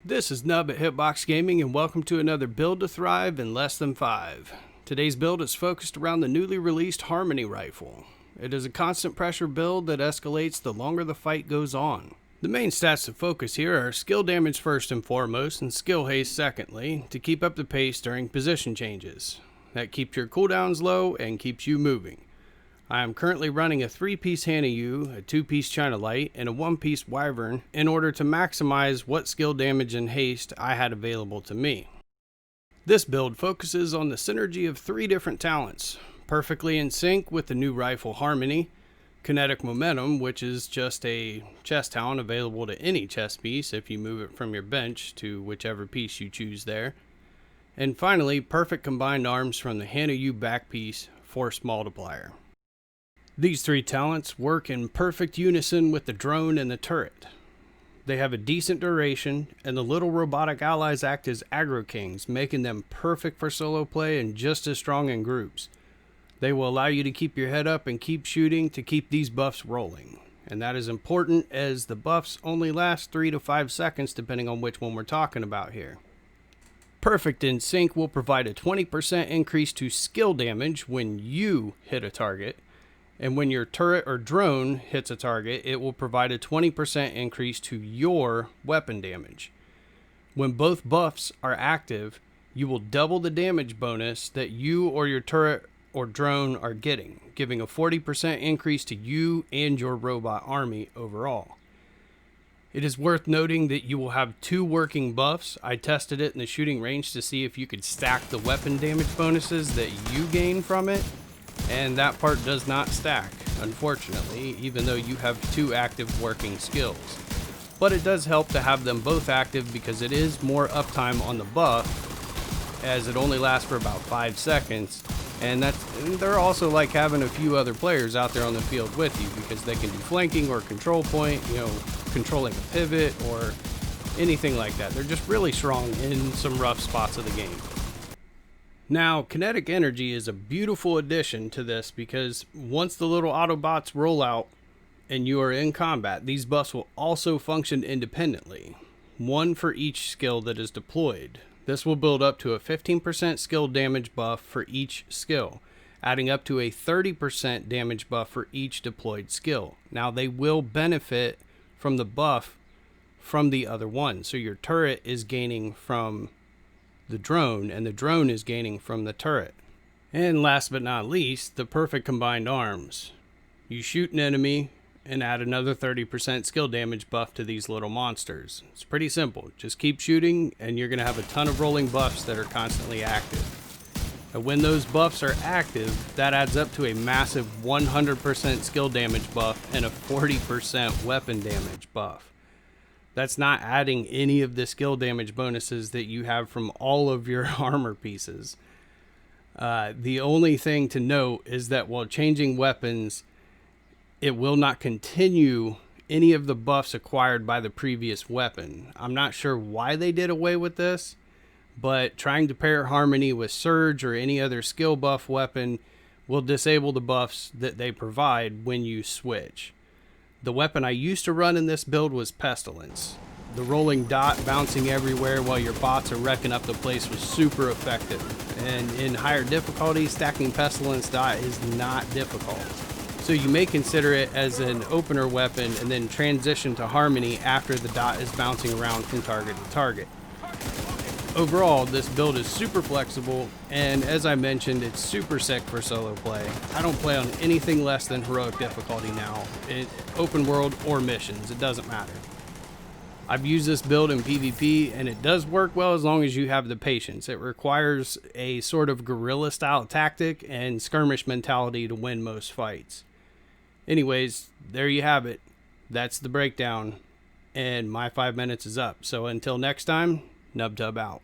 This is Nub at Hitbox Gaming, and welcome to another Build to Thrive in Less Than 5. Today's build is focused around the newly released Harmony rifle. It is a constant pressure build that escalates the longer the fight goes on. The main stats to focus here are skill damage first and foremost, and skill haste secondly, to keep up the pace during position changes. That keeps your cooldowns low and keeps you moving. I am currently running a 3-piece Hana-U, a 2-piece China Light, and a 1-piece Wyvern in order to maximize what skill damage and haste I had available to me. This build focuses on the synergy of 3 different talents, perfectly in sync with the new rifle Harmony, Kinetic Momentum, which is just a chest talent available to any chest piece if you move it from your bench to whichever piece you choose there, and finally perfect combined arms from the Hana-U back piece, Force Multiplier. These 3 talents work in perfect unison with the drone and the turret. They have a decent duration, and the little robotic allies act as aggro kings, making them perfect for solo play and just as strong in groups. They will allow you to keep your head up and keep shooting to keep these buffs rolling. And that is important as the buffs only last 3 to 5 seconds depending on which one we're talking about here. Perfect in Sync will provide a 20% increase to skill damage when you hit a target. And when your turret or drone hits a target, it will provide a 20% increase to your weapon damage. When both buffs are active, you will double the damage bonus that you or your turret or drone are getting, giving a 40% increase to you and your robot army overall. It is worth noting that you will have 2 working buffs. I tested it in the shooting range to see if you could stack the weapon damage bonuses that you gain from it. And that part does not stack, unfortunately, even though you have 2 active working skills. But it does help to have them both active because it is more uptime on the buff, as it only lasts for about 5 seconds. And they're also like having a few other players out there on the field with you because they can do flanking or control point, controlling a pivot or anything like that. They're just really strong in some rough spots of the game. Now, Kinetic Energy is a beautiful addition to this because once the little Autobots roll out and you are in combat, these buffs will also function independently, 1 for each skill that is deployed. This will build up to a 15% skill damage buff for each skill, adding up to a 30% damage buff for each deployed skill. Now, they will benefit from the buff from the other one, so your turret is gaining from the drone, and the drone is gaining from the turret. And last but not least, the perfect combined arms. You shoot an enemy and add another 30% skill damage buff to these little monsters. It's pretty simple. Just keep shooting and you're going to have a ton of rolling buffs that are constantly active. And when those buffs are active, that adds up to a massive 100% skill damage buff and a 40% weapon damage buff. That's not adding any of the skill damage bonuses that you have from all of your armor pieces. The only thing to note is that while changing weapons, it will not continue any of the buffs acquired by the previous weapon. I'm not sure why they did away with this, but trying to pair Harmony with Surge or any other skill buff weapon will disable the buffs that they provide when you switch. The weapon I used to run in this build was Pestilence. The rolling dot bouncing everywhere while your bots are wrecking up the place was super effective. And in higher difficulty, stacking Pestilence dot is not difficult. So you may consider it as an opener weapon and then transition to Harmony after the dot is bouncing around from target to target. Overall, this build is super flexible, and as I mentioned, it's super sick for solo play. I don't play on anything less than heroic difficulty now, open world or missions, it doesn't matter. I've used this build in PvP, and it does work well as long as you have the patience. It requires a sort of guerrilla style tactic and skirmish mentality to win most fights. Anyways, there you have it. That's the breakdown, and my 5 minutes is up. So until next time, NubTub out.